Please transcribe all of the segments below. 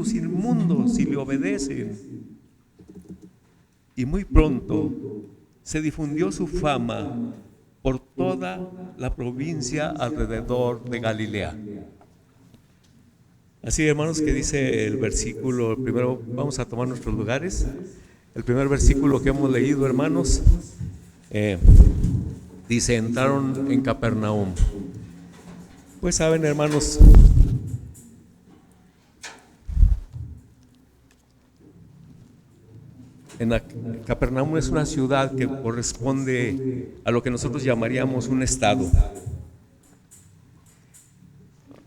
espíritus inmundos y le obedecen. Y muy pronto se difundió su fama por toda la provincia alrededor de Galilea. Así, hermanos, que dice el versículo, primero vamos a tomar nuestros lugares. El primer versículo que hemos leído, hermanos, dice: entraron en Capernaum. Pues saben, hermanos, Capernaum es una ciudad que corresponde a lo que nosotros llamaríamos un estado.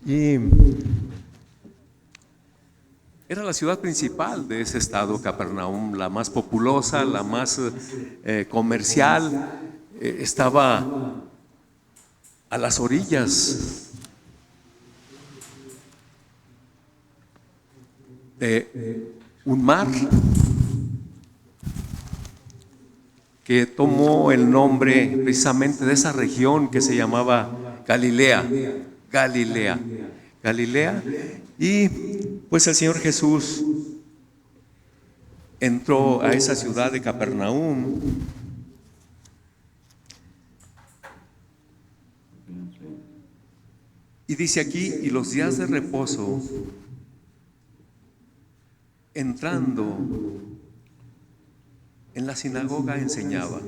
Y era la ciudad principal de ese estado, Capernaum, la más populosa, la más comercial. Estaba a las orillas de un mar que tomó el nombre precisamente de esa región que se llamaba Galilea. Y pues el Señor Jesús entró a esa ciudad de Capernaum. Y dice aquí: y los días de reposo, entrando en la sinagoga enseñaba.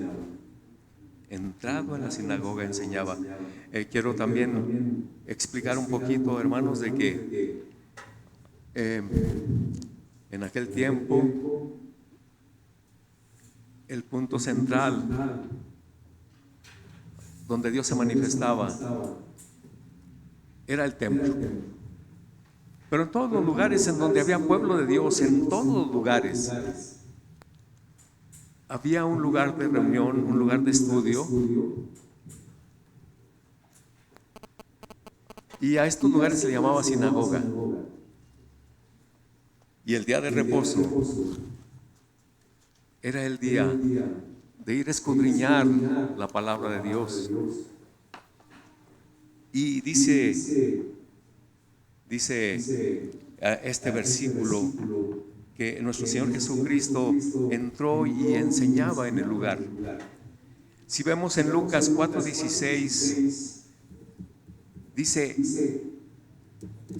Entrado en la sinagoga enseñaba. Quiero también explicar un poquito, hermanos, de que en aquel tiempo el punto central donde Dios se manifestaba era el templo. Pero en todos los lugares en donde había pueblo de Dios, en todos los lugares, había un lugar de reunión, un lugar de estudio. Y a estos lugares se le llamaba sinagoga. Y el día de reposo era el día de ir a escudriñar la palabra de Dios. Y dice este versículo que nuestro Señor Jesucristo entró y enseñaba en el lugar. Si vemos en Lucas 4:16, dice: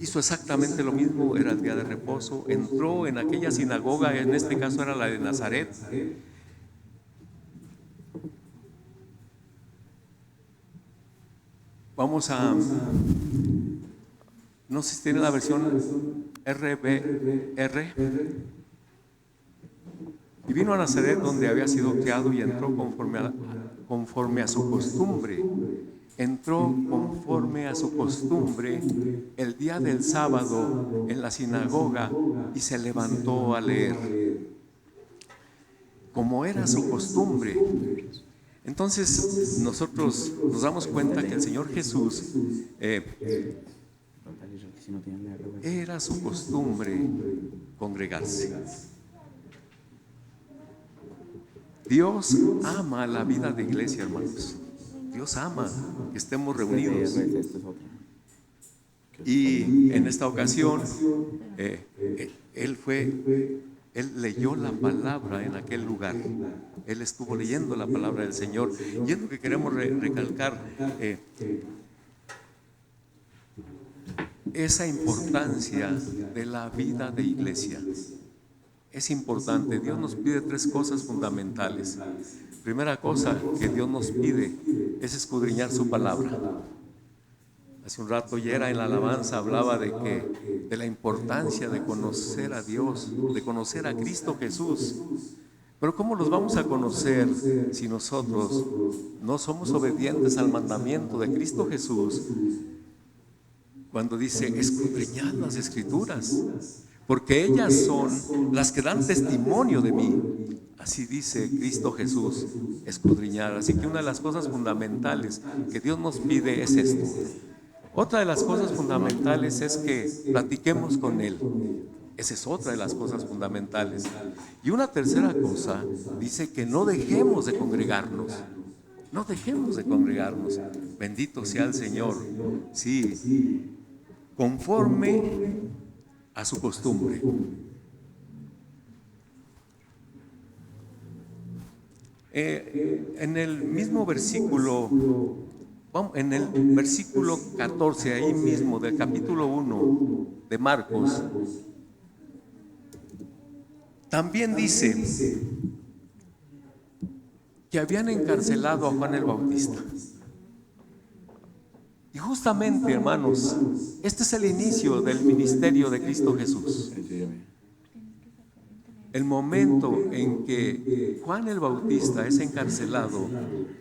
hizo exactamente lo mismo, era el día de reposo, entró en aquella sinagoga, en este caso era la de Nazaret. Vamos a, no sé si tiene la versión RBR. Y vino a Nazaret, donde había sido criado, y entró conforme a su costumbre. Entró conforme a su costumbre el día del sábado en la sinagoga y se levantó a leer, como era su costumbre. Entonces nosotros nos damos cuenta que el Señor Jesús era su costumbre congregarse. Dios ama la vida de iglesia, hermanos. Dios ama que estemos reunidos. Y en esta ocasión Él leyó la palabra en aquel lugar. Él estuvo leyendo la palabra del Señor. Y es lo que queremos recalcar, esa importancia de la vida de iglesia. Es importante. Dios nos pide tres cosas fundamentales. Primera cosa que Dios nos pide es escudriñar su palabra. Hace un rato Yera en la alabanza hablaba de la importancia de conocer a Dios, de conocer a Cristo Jesús. Pero ¿cómo los vamos a conocer si nosotros no somos obedientes al mandamiento de Cristo Jesús? Cuando dice: escudriñad las Escrituras, porque ellas son las que dan testimonio de mí. Así dice Cristo Jesús, escudriñar. Así que una de las cosas fundamentales que Dios nos pide es esto. Otra de las cosas fundamentales es que platiquemos con Él. Esa es otra de las cosas fundamentales. Y una tercera cosa, dice que no dejemos de congregarnos. No dejemos de congregarnos. Bendito sea el Señor. Sí, conforme a su costumbre. En el mismo versículo, en el versículo 14, ahí mismo del capítulo 1 de Marcos, también dice que habían encarcelado a Juan el Bautista. Y justamente, hermanos, este es el inicio del ministerio de Cristo Jesús. El momento en que Juan el Bautista es encarcelado,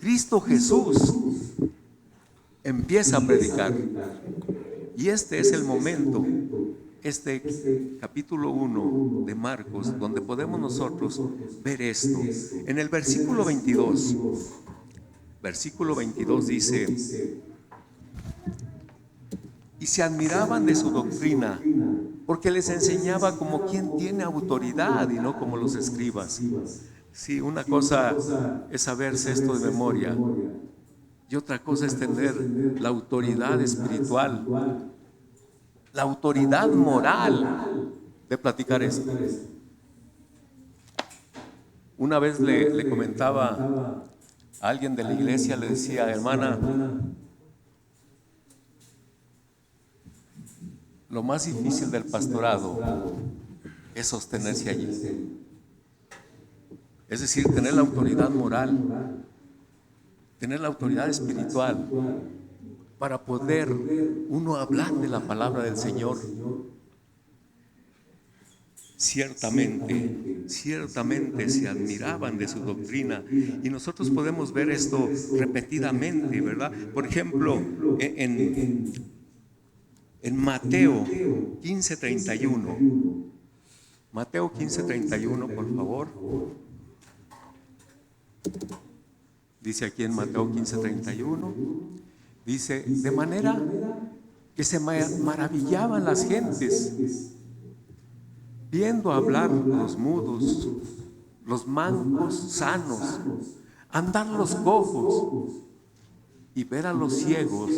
Cristo Jesús empieza a predicar. Y este es el momento, este capítulo 1 de Marcos, donde podemos nosotros ver esto. En el versículo 22 dice: y se admiraban de su doctrina, porque les enseñaba como quien tiene autoridad y no como los escribas. Sí, una cosa es saberse esto de memoria y otra cosa es tener la autoridad espiritual, la autoridad moral de platicar esto. Una vez le comentaba a alguien de la iglesia, le decía: hermana, lo más difícil del pastorado es sostenerse allí. Es decir, tener la autoridad moral, tener la autoridad espiritual para poder uno hablar de la palabra del Señor. Ciertamente se admiraban de su doctrina, y nosotros podemos ver esto repetidamente, ¿verdad? Por ejemplo, en Mateo 15:31. Mateo 15:31, por favor. Dice aquí en Mateo 15:31, dice: de manera que se maravillaban las gentes viendo hablar los mudos, los mancos sanos, andar los cojos y ver a los ciegos,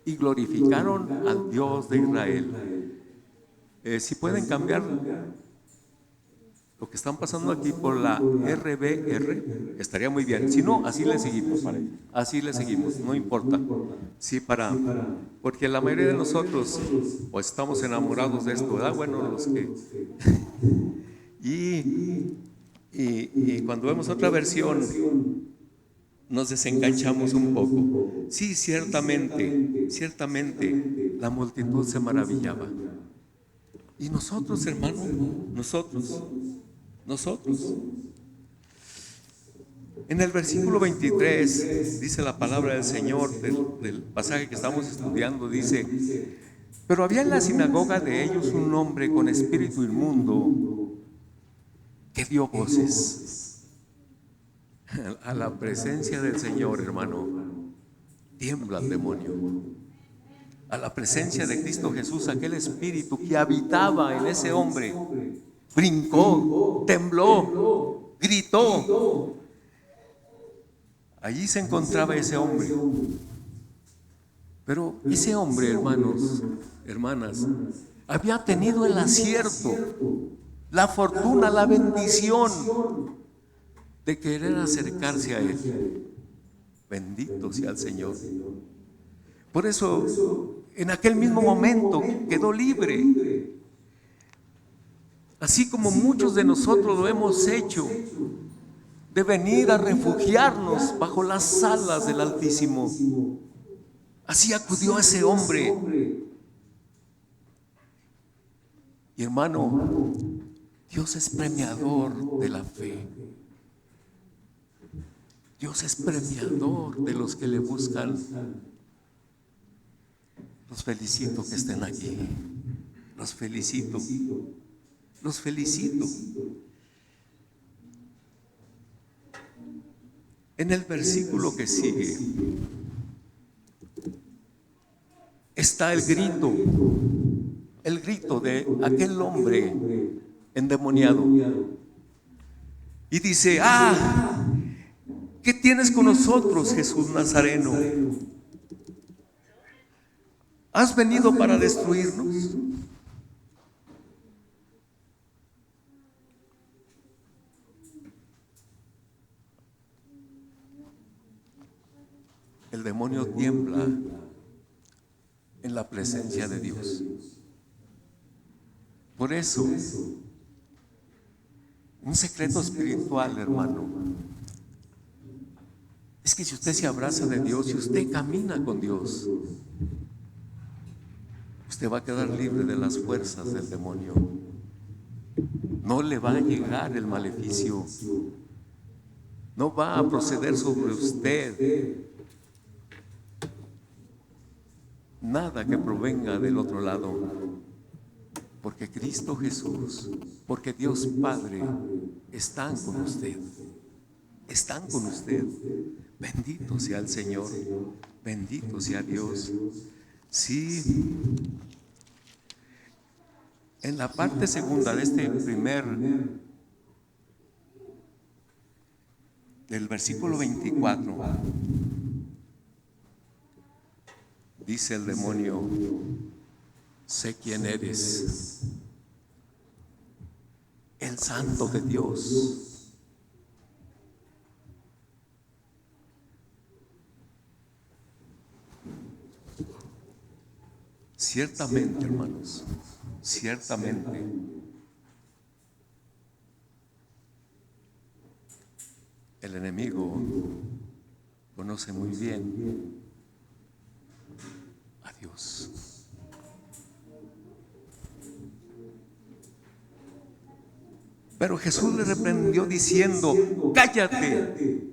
y glorificaron al Dios de Israel. Si pueden cambiar lo que están pasando aquí por la RBR, estaría muy bien. Si no, así le seguimos, no importa. Sí, porque la mayoría de nosotros pues estamos enamorados de esto, ¿verdad? Bueno, los que y cuando vemos otra versión nos desenganchamos un poco. Sí, ciertamente la multitud se maravillaba. Y nosotros, hermano, nosotros. En el versículo 23 dice la palabra del Señor, del pasaje que estamos estudiando, dice: pero había en la sinagoga de ellos un hombre con espíritu inmundo que dio voces. A la presencia del Señor, hermano, tiembla el demonio. A la presencia de Cristo Jesús, aquel espíritu que habitaba en ese hombre brincó, tembló, gritó. Allí se encontraba ese hombre. Pero ese hombre, hermanos, hermanas, había tenido el acierto, la fortuna, la bendición de querer acercarse a Él. Bendito sea el Señor. Por eso, en aquel mismo momento quedó libre. Así como muchos de nosotros lo hemos hecho, de venir a refugiarnos bajo las alas del Altísimo. Así acudió ese hombre. Y hermano, Dios es premiador de la fe. Dios es premiador de los que le buscan. Los felicito que estén aquí. Los felicito. En el versículo que sigue está el grito de aquel hombre endemoniado. Y dice: ¿qué tienes con nosotros, Jesús Nazareno? ¿Has venido para destruirnos? El demonio tiembla en la presencia de Dios. Por eso, un secreto espiritual, hermano, es que si usted se abraza de Dios, si usted camina con Dios, usted va a quedar libre de las fuerzas del demonio. No le va a llegar el maleficio, no va a proceder sobre usted nada que provenga del otro lado, porque Cristo Jesús, porque Dios Padre están con usted, están con usted. Bendito sea el Señor, bendito sea Dios. Sí, en la parte segunda de este del versículo 24, dice el demonio: sé quién eres, el Santo de Dios. Ciertamente, hermanos, ciertamente, el enemigo conoce muy bien a Dios. Pero Jesús le reprendió diciendo: cállate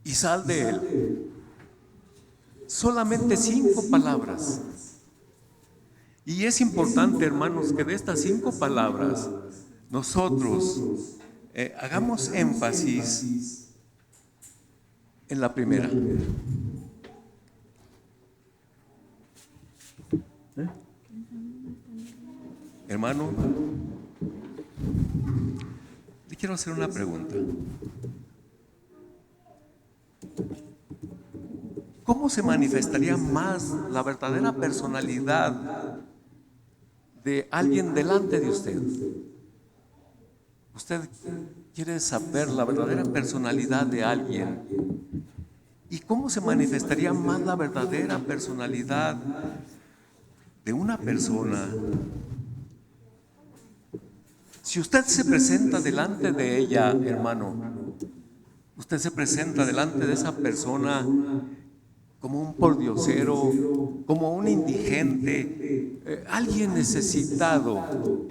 y sal de él. Solamente 5 palabras. Y es importante, hermanos, que de estas 5 palabras nosotros hagamos énfasis en la primera. Hermano, le quiero hacer una pregunta. ¿Cómo se manifestaría más la verdadera personalidad de alguien delante de usted? Usted quiere saber la verdadera personalidad de alguien. ¿Y cómo se manifestaría más la verdadera personalidad de una persona? Si usted se presenta delante de ella, hermano, usted se presenta delante de esa persona como un pordiosero, como un indigente, alguien necesitado.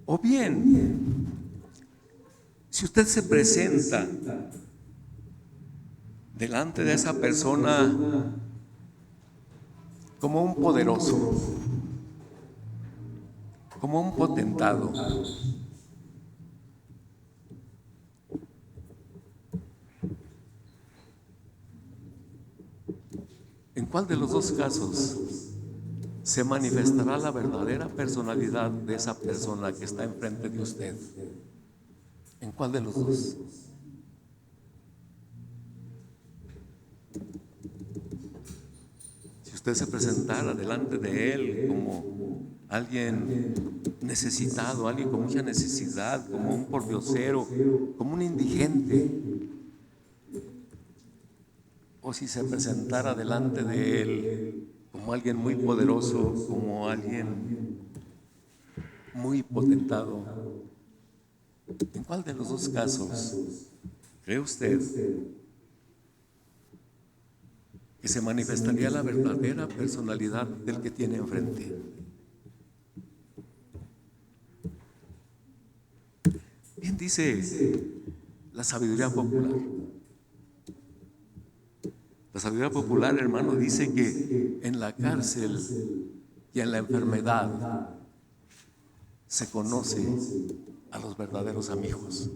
O bien, si usted se presenta delante de esa persona como un poderoso, como un potentado, ¿en cuál de los dos casos se manifestará la verdadera personalidad de esa persona que está enfrente de usted? ¿En cuál de los dos? Si usted se presentara delante de él como alguien necesitado, alguien con mucha necesidad, como un pordiosero, como un indigente, o si se presentara delante de él como alguien muy poderoso, como alguien muy potentado, ¿en cuál de los dos casos cree usted que se manifestaría la verdadera personalidad del que tiene enfrente? Bien dice la sabiduría popular. La sabiduría popular, hermano, dice que en la cárcel y en la enfermedad se conoce a los verdaderos amigos.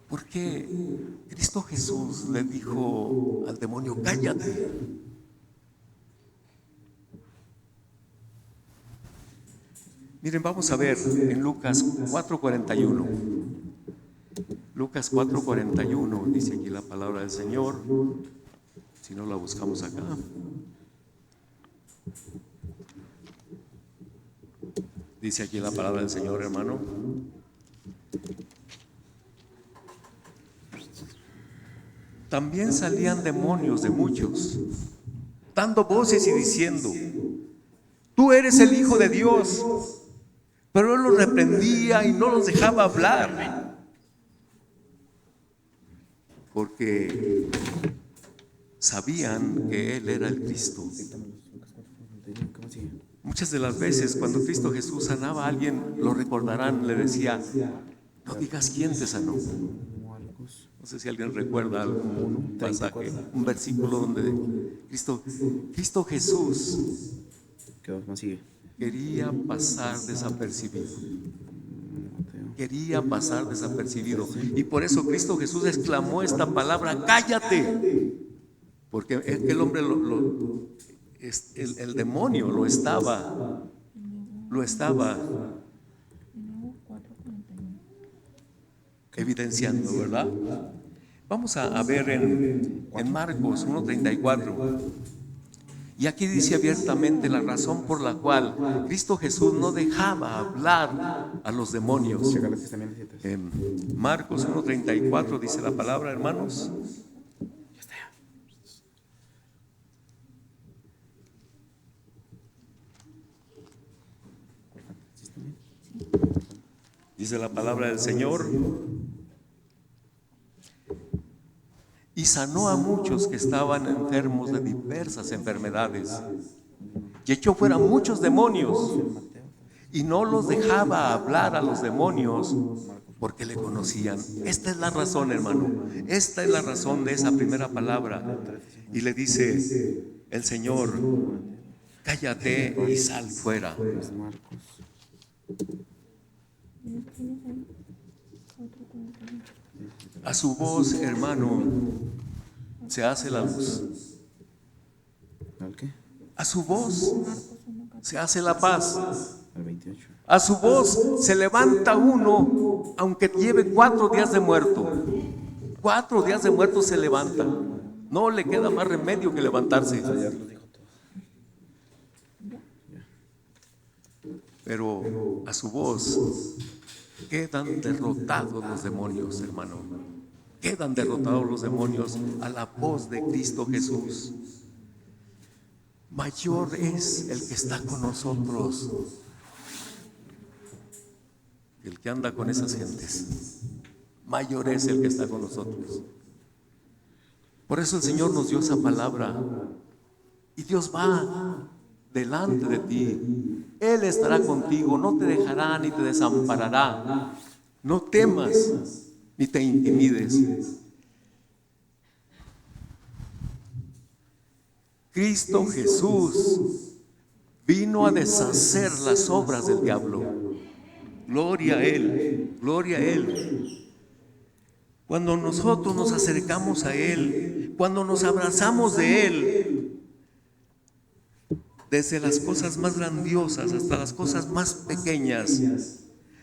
Porque Cristo Jesús le dijo al demonio: cállate. Miren, vamos a ver en Lucas 4:41. Lucas 4:41 dice aquí la palabra del Señor. Si no la buscamos acá. Dice aquí la palabra del Señor, hermano. También salían demonios de muchos, dando voces y diciendo: tú eres el Hijo de Dios. Pero él los reprendía y no los dejaba hablar, porque sabían que él era el Cristo. Muchas de las veces cuando Cristo Jesús sanaba a alguien, lo recordarán, le decía: no digas quién te sanó. No sé si alguien recuerda algún pasaje, un versículo donde Cristo Jesús quería pasar desapercibido. Quería pasar desapercibido. Y por eso Cristo Jesús exclamó esta palabra: cállate. Porque aquel hombre, el demonio lo estaba evidenciando, ¿verdad? Vamos a ver en Marcos 1:34. Y aquí dice abiertamente la razón por la cual Cristo Jesús no dejaba hablar a los demonios. En Marcos 1:34 dice la palabra, hermanos. Dice la palabra del Señor: y sanó a muchos que estaban enfermos de diversas enfermedades, y echó fuera muchos demonios, y no los dejaba hablar a los demonios, porque le conocían. Esta es la razón, hermano. Esta es la razón de esa primera palabra. Y le dice el Señor: cállate y sal fuera. A su voz, hermano, se hace la luz. A su voz se hace la paz. A su voz se levanta uno, aunque lleve 4 días de muerto. 4 días de muerto se levanta. No le queda más remedio que levantarse. Pero a su voz quedan derrotados los demonios, hermano. Quedan derrotados los demonios a la voz de Cristo Jesús. Mayor es el que está con nosotros, el que anda con esas gentes. Mayor es el que está con nosotros. Por eso el Señor nos dio esa palabra. Y Dios va delante de ti. Él estará contigo, no te dejará ni te desamparará. No temas ni te intimides. Cristo Jesús vino a deshacer las obras del diablo. Gloria a Él, gloria a Él. Cuando nosotros nos acercamos a Él, cuando nos abrazamos de Él, desde las cosas más grandiosas hasta las cosas más pequeñas,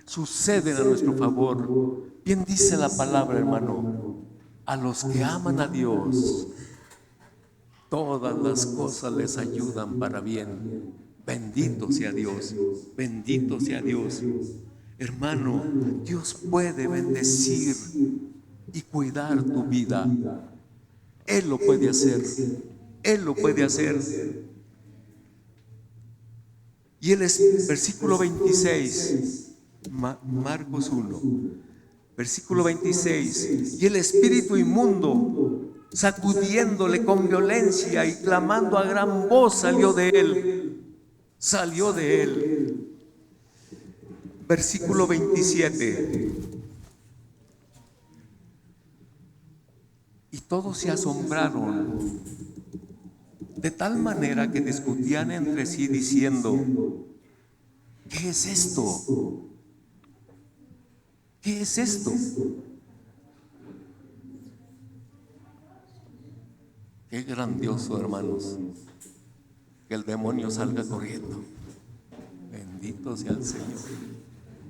suceden a nuestro favor. Bien dice la palabra, hermano: a los que aman a Dios, todas las cosas les ayudan para bien. Bendito sea Dios, bendito sea Dios. Hermano, Dios puede bendecir y cuidar tu vida. Él lo puede hacer, Él lo puede hacer. Y el versículo 26, Marcos 1, versículo 26, y el espíritu inmundo, sacudiéndole con violencia y clamando a gran voz, salió de él. Salió de él. Versículo 27. Y todos se asombraron, de tal manera que discutían entre sí diciendo: ¿qué es esto? ¿Qué es esto? Qué grandioso, hermanos, que el demonio salga corriendo. Bendito sea el Señor.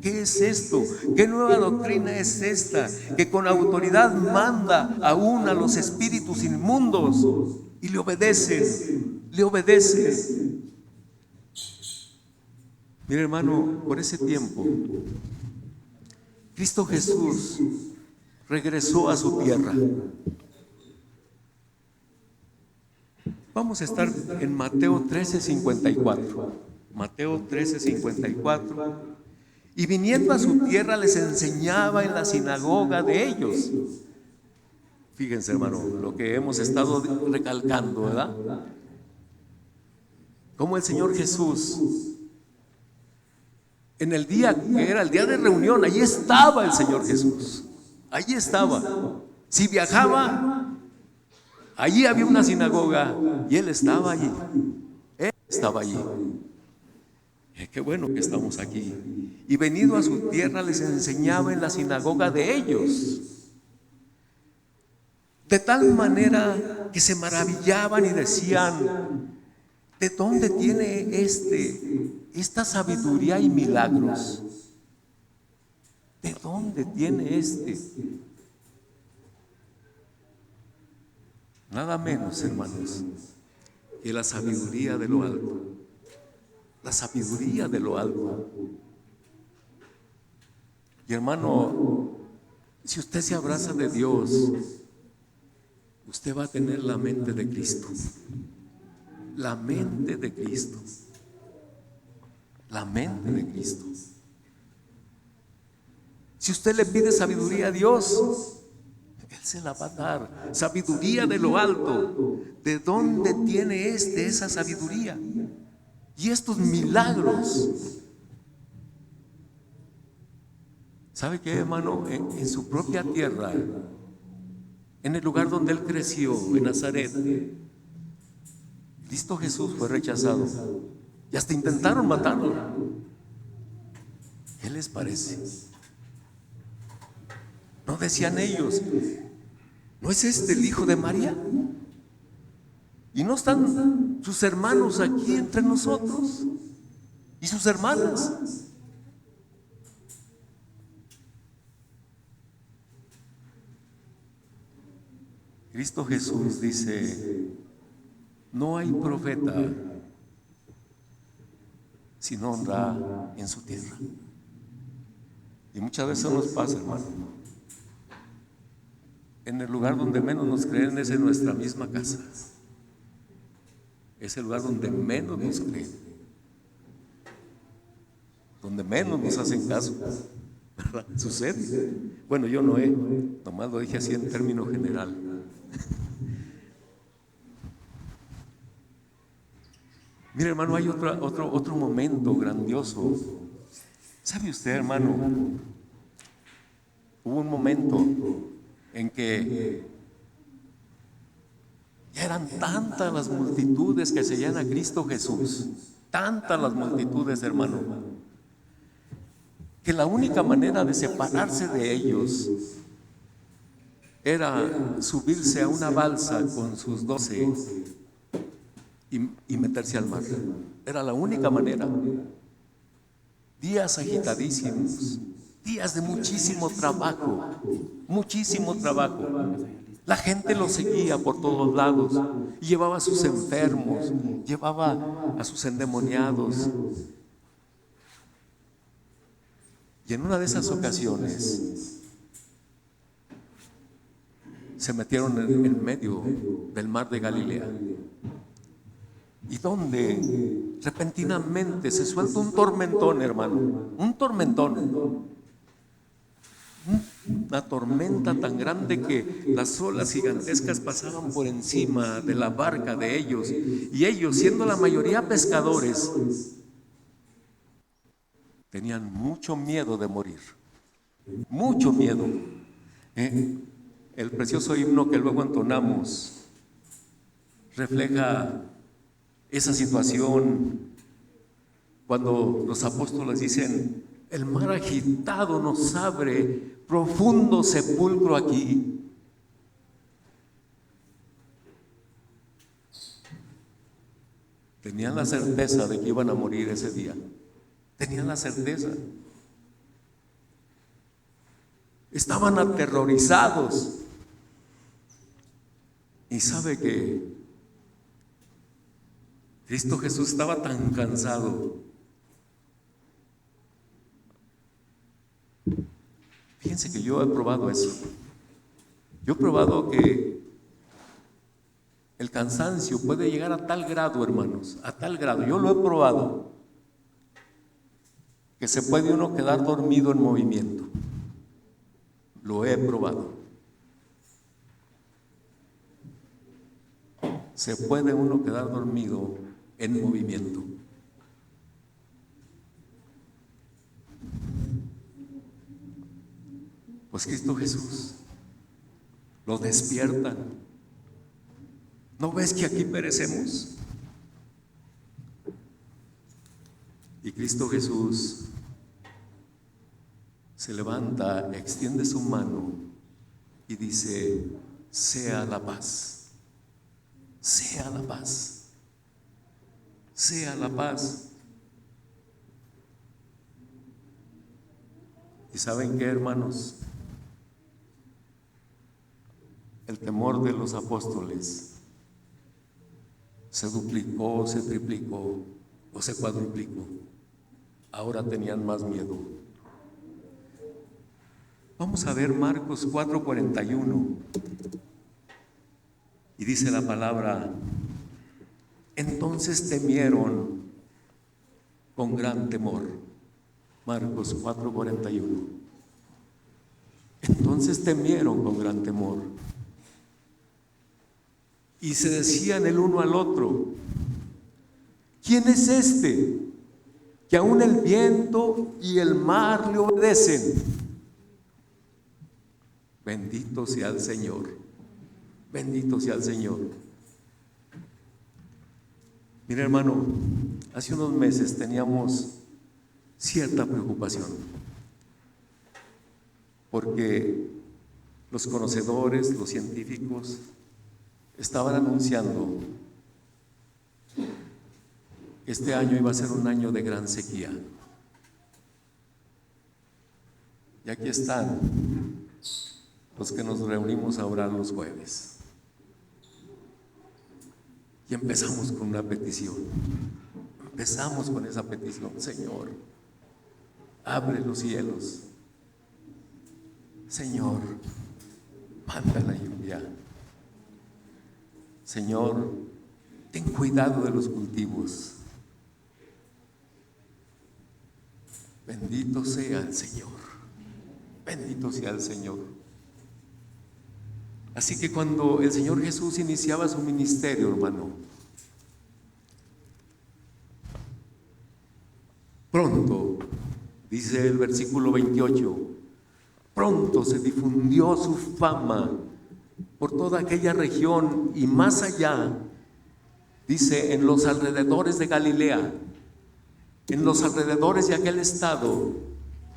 ¿Qué es esto? ¿Qué nueva doctrina es esta? Que con autoridad manda aún a los espíritus inmundos y le obedecen, le obedecen. Mire, hermano, por ese tiempo, Cristo Jesús regresó a su tierra. Vamos a estar en Mateo 13:54. Mateo 13:54. Y viniendo a su tierra les enseñaba en la sinagoga de ellos. Fíjense, hermano, lo que hemos estado recalcando, ¿verdad? Como el Señor Jesús, en el día que era el día de reunión, allí estaba el Señor Jesús. Allí estaba. Si viajaba, allí había una sinagoga y Él estaba allí. Él estaba allí. Qué bueno que estamos aquí. Y venido a su tierra les enseñaba en la sinagoga de ellos. De tal manera que se maravillaban y decían: ¿de dónde tiene esta sabiduría y milagros? ¿De dónde tiene Nada menos, hermanos, que la sabiduría de lo alto. La sabiduría de lo alto. Y hermano, si usted se abraza de Dios, usted va a tener la mente de Cristo. La mente de Cristo. La mente de Cristo. Si usted le pide sabiduría a Dios, Él se la va a dar. Sabiduría de lo alto. ¿De dónde tiene esa sabiduría? Y estos milagros. ¿Sabe qué, hermano? En su propia tierra, en el lugar donde Él creció, en Nazaret, Cristo Jesús fue rechazado. Y hasta intentaron matarlo. ¿Qué les parece? ¿No decían ellos: ¿no es este el hijo de María? ¿Y no están sus hermanos aquí entre nosotros? ¿Y sus hermanas? Cristo Jesús dice: no hay profeta sin honra en su tierra. Y muchas veces nos pasa, hermano. En el lugar donde menos nos creen es en nuestra misma casa. Es el lugar donde menos nos creen, donde menos nos hacen caso, ¿verdad? Sucede. Bueno, yo no nomás lo dije así en término general. Mire, hermano, hay otro momento grandioso. ¿Sabe usted, hermano? Hubo un momento en que ya eran tantas las multitudes que seguían a Cristo Jesús, tantas las multitudes, hermano, que la única manera de separarse de ellos era subirse a una balsa con sus 12 y meterse al mar. Era la única manera. Días agitadísimos, días de muchísimo trabajo, muchísimo trabajo. La gente los seguía por todos lados y llevaba a sus enfermos, llevaba a sus endemoniados. Y en una de esas ocasiones se metieron en medio del mar de Galilea, y donde repentinamente se suelta un tormentón, hermano, un tormentón. Una tormenta tan grande que las olas gigantescas pasaban por encima de la barca de ellos, y ellos, siendo la mayoría pescadores, tenían mucho miedo de morir, mucho miedo. El precioso himno que luego entonamos refleja esa situación cuando los apóstoles dicen: el mar agitado nos abre profundo sepulcro aquí. Tenían la certeza de que iban a morir ese día. tenían la certeza. Estaban aterrorizados. Y sabe que Cristo Jesús estaba tan cansado. Fíjense que yo he probado eso. Yo he probado que el cansancio puede llegar a tal grado, hermanos, a tal grado. Yo lo he probado, que se puede uno quedar dormido en movimiento. Lo he probado. Se puede uno quedar dormido en movimiento. Pues Cristo Jesús lo despierta. ¿No ves que aquí perecemos? Y Cristo Jesús se levanta, extiende su mano y dice: sea la paz, sea la paz, sea la paz. ¿Y saben qué, hermanos? El temor de los apóstoles se duplicó, se triplicó o se cuadruplicó. Ahora tenían más miedo. Vamos a ver Marcos 4:41. Y dice la palabra: entonces temieron con gran temor. Marcos 4:41. Entonces temieron con gran temor. Y se decían el uno al otro: ¿quién es este que aún el viento y el mar le obedecen? Bendito sea el Señor, bendito sea el Señor. Mira, hermano, hace unos meses teníamos cierta preocupación porque los conocedores, los científicos estaban anunciando que este año iba a ser un año de gran sequía. Y aquí están los que nos reunimos a orar los jueves. Y empezamos con una petición. Empezamos con esa petición: Señor, abre los cielos. Señor, manda la lluvia. Señor, ten cuidado de los cultivos. Bendito sea el Señor. Bendito sea el Señor. Así que cuando el Señor Jesús iniciaba su ministerio, hermano, pronto, dice el versículo 28, pronto se difundió su fama por toda aquella región y más allá. Dice: en los alrededores de Galilea, en los alrededores de aquel estado,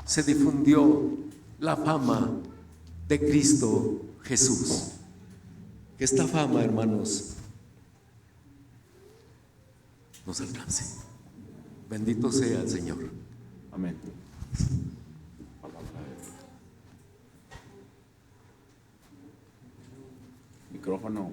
se difundió la fama de Cristo Jesús. Que esta fama, hermanos, nos alcance. Bendito sea el Señor. Amén. Micrófono.